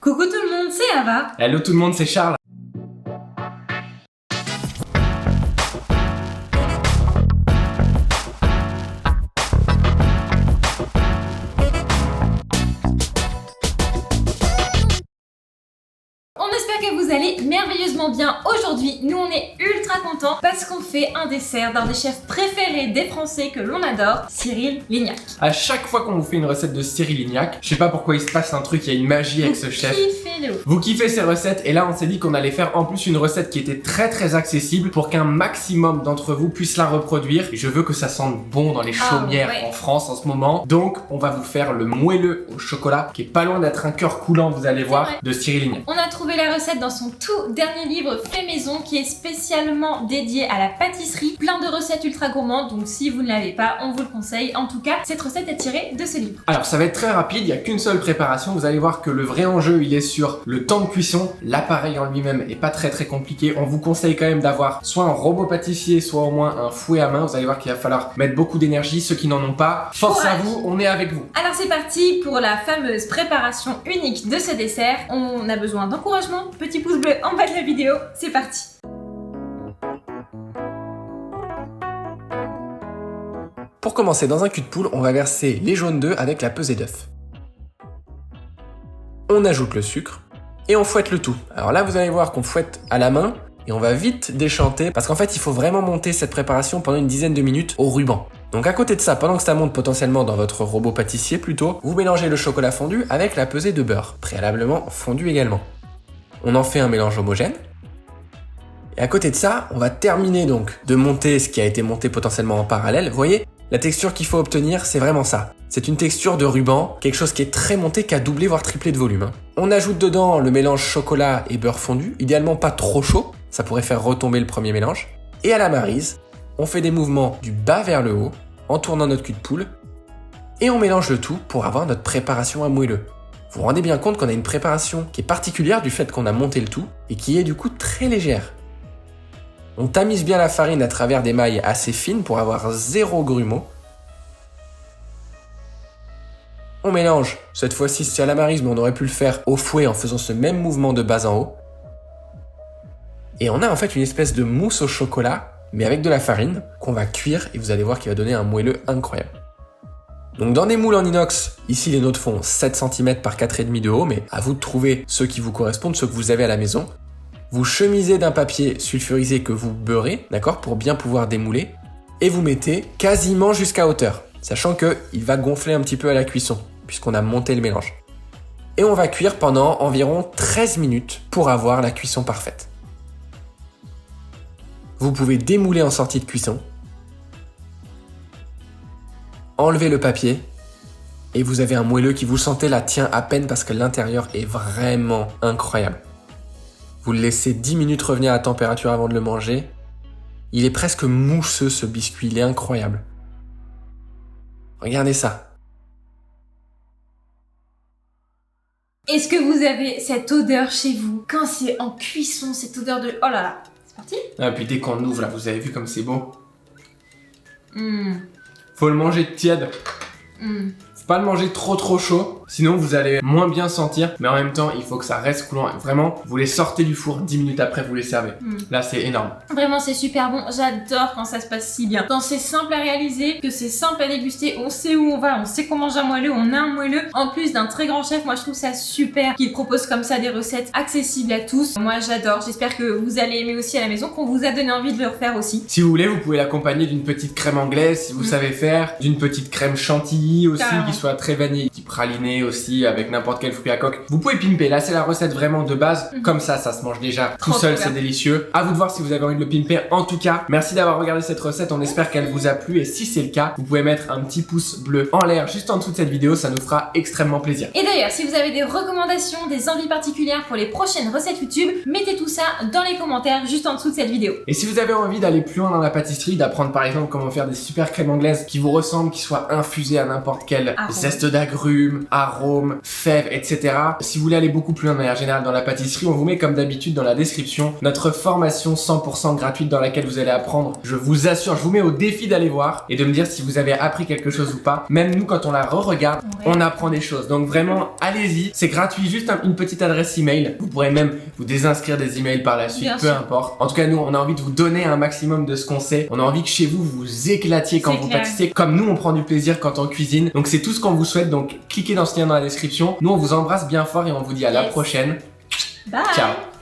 Coucou tout le monde, c'est Ava. Hello tout le monde, c'est Charles. On espère que vous allez merveilleusement bien. Aujourd'hui, nous on est ultra contents parce qu'on fait un dessert d'un des chefs préférés des Français que l'on adore, Cyril Lignac. À chaque fois qu'on vous fait une recette de Cyril Lignac, je sais pas pourquoi il se passe un truc, il y a une magie avec ce chef. Kiffez de ouf. Vous kiffez ces recettes et là on s'est dit qu'on allait faire en plus une recette qui était très accessible pour qu'un maximum d'entre vous puissent la reproduire. Et je veux que ça sente bon dans les chaumières ouais. en France en ce moment. Donc on va vous faire le moelleux au chocolat qui est pas loin d'être un cœur coulant, vous allez voir, vrai. de Cyril Lignac. On a trouvé la recette dans son tout dernier livre fait maison qui est spécialement dédié à la pâtisserie. Plein de recettes ultra gourmandes, donc si vous ne l'avez pas, on vous le conseille. En tout cas, cette recette est tirée de ce livre. Alors ça va être très rapide, il n'y a qu'une seule préparation. Vous allez voir que le vrai enjeu il est sur le temps de cuisson. L'appareil en lui-même est pas très compliqué. On vous conseille quand même d'avoir soit un robot pâtissier, soit au moins un fouet à main. Vous allez voir qu'il va falloir mettre beaucoup d'énergie. Ceux qui n'en ont pas, force à vous, on est avec vous. Alors c'est parti pour la fameuse préparation unique de ce dessert. On a besoin d'encouragement, petit pouce bleu en bas de la vidéo, c'est parti. Pour commencer, dans un cul de poule, on va verser les jaunes d'œufs avec la pesée d'œufs. On ajoute le sucre et on fouette le tout. Alors là, vous allez voir qu'on fouette à la main et on va vite déchanter parce qu'en fait, il faut vraiment monter cette préparation pendant une dizaine de minutes au ruban. Donc à côté de ça, pendant que ça monte potentiellement dans votre robot pâtissier plutôt, vous mélangez le chocolat fondu avec la pesée de beurre, préalablement fondu également. On en fait un mélange homogène. Et à côté de ça, on va terminer donc de monter ce qui a été monté potentiellement en parallèle. Vous voyez, la texture qu'il faut obtenir, c'est vraiment ça. C'est une texture de ruban, quelque chose qui est très monté, qui a doublé voire triplé de volume. On ajoute dedans le mélange chocolat et beurre fondu, idéalement pas trop chaud, ça pourrait faire retomber le premier mélange. Et à la maryse, on fait des mouvements du bas vers le haut, en tournant notre cul de poule, et on mélange le tout pour avoir notre préparation à moelleux. Vous vous rendez bien compte qu'on a une préparation qui est particulière du fait qu'on a monté le tout, et qui est du coup très légère. On tamise bien la farine à travers des mailles assez fines pour avoir 0 grumeaux. On mélange, cette fois-ci c'est à la maryse, mais on aurait pu le faire au fouet en faisant ce même mouvement de bas en haut. Et on a en fait une espèce de mousse au chocolat, mais avec de la farine, qu'on va cuire et vous allez voir qu'il va donner un moelleux incroyable. Donc dans des moules en inox, ici les nôtres font 7 cm par 4,5 de haut, mais à vous de trouver ceux qui vous correspondent, ceux que vous avez à la maison. Vous chemisez d'un papier sulfurisé que vous beurrez, d'accord, pour bien pouvoir démouler, et vous mettez quasiment jusqu'à hauteur, sachant qu'il va gonfler un petit peu à la cuisson, puisqu'on a monté le mélange. Et on va cuire pendant environ 13 minutes pour avoir la cuisson parfaite. Vous pouvez démouler en sortie de cuisson, enlever le papier, et vous avez un moelleux qui, vous le sentez, là tient à peine parce que l'intérieur est vraiment incroyable. Vous le laissez 10 minutes revenir à température avant de le manger. Il est presque mousseux ce biscuit, il est incroyable. Regardez ça. Est-ce que vous avez cette odeur chez vous quand c'est en cuisson, cette odeur de... Oh là là, c'est parti. Ah, puis dès qu'on ouvre là, vous avez vu comme c'est beau. Faut le manger tiède. Faut pas le manger trop chaud, sinon vous allez moins bien sentir, mais en même temps il faut que ça reste coulant. Vraiment, vous les sortez du four 10 minutes après, vous les servez. Là c'est énorme. Vraiment c'est super bon, j'adore quand ça se passe si bien. Quand c'est simple à réaliser, que c'est simple à déguster, on sait où on va, on sait qu'on mange un moelleux, on a un moelleux. En plus d'un très grand chef, moi je trouve ça super qu'il propose comme ça des recettes accessibles à tous. Moi j'adore, j'espère que vous allez aimer aussi à la maison, qu'on vous a donné envie de le refaire aussi. Si vous voulez, vous pouvez l'accompagner d'une petite crème anglaise si vous savez faire, d'une petite crème chantilly aussi, carrément, qui soit très vanille, qui praliné aussi avec n'importe quel fruit à coque. Vous pouvez pimper, là c'est la recette vraiment de base, comme ça se mange déjà tout seul, c'est délicieux. À vous de voir si vous avez envie de le pimper. En tout cas, merci d'avoir regardé cette recette, on espère qu'elle vous a plu et si c'est le cas, vous pouvez mettre un petit pouce bleu en l'air juste en dessous de cette vidéo, ça nous fera extrêmement plaisir. Et d'ailleurs, si vous avez des recommandations, des envies particulières pour les prochaines recettes YouTube, mettez tout ça dans les commentaires juste en dessous de cette vidéo. Et si vous avez envie d'aller plus loin dans la pâtisserie, d'apprendre par exemple comment faire des super crèmes anglaises qui vous ressemblent, qui soient infusées à n'importe quel zeste d'agrumes, arôme, arômes, fèves, etc. Si vous voulez aller beaucoup plus loin de manière générale dans la pâtisserie, on vous met comme d'habitude dans la description notre formation 100% gratuite dans laquelle vous allez apprendre. Je vous assure, je vous mets au défi d'aller voir et de me dire si vous avez appris quelque chose ou pas. Même nous, quand on la re-regarde, on apprend des choses. Donc vraiment, allez-y, c'est gratuit, juste une petite adresse email. Vous pourrez même vous désinscrire des emails par la suite, peu importe. En tout cas, nous, on a envie de vous donner un maximum de ce qu'on sait. On a envie que chez vous, vous éclatiez quand vous pâtissez, comme nous, on prend du plaisir quand on cuisine. Donc c'est tout ce qu'on vous souhaite. Donc cliquez dans ce lien dans la description. Nous, on vous embrasse bien fort et on vous dit à la prochaine. Bye. Ciao.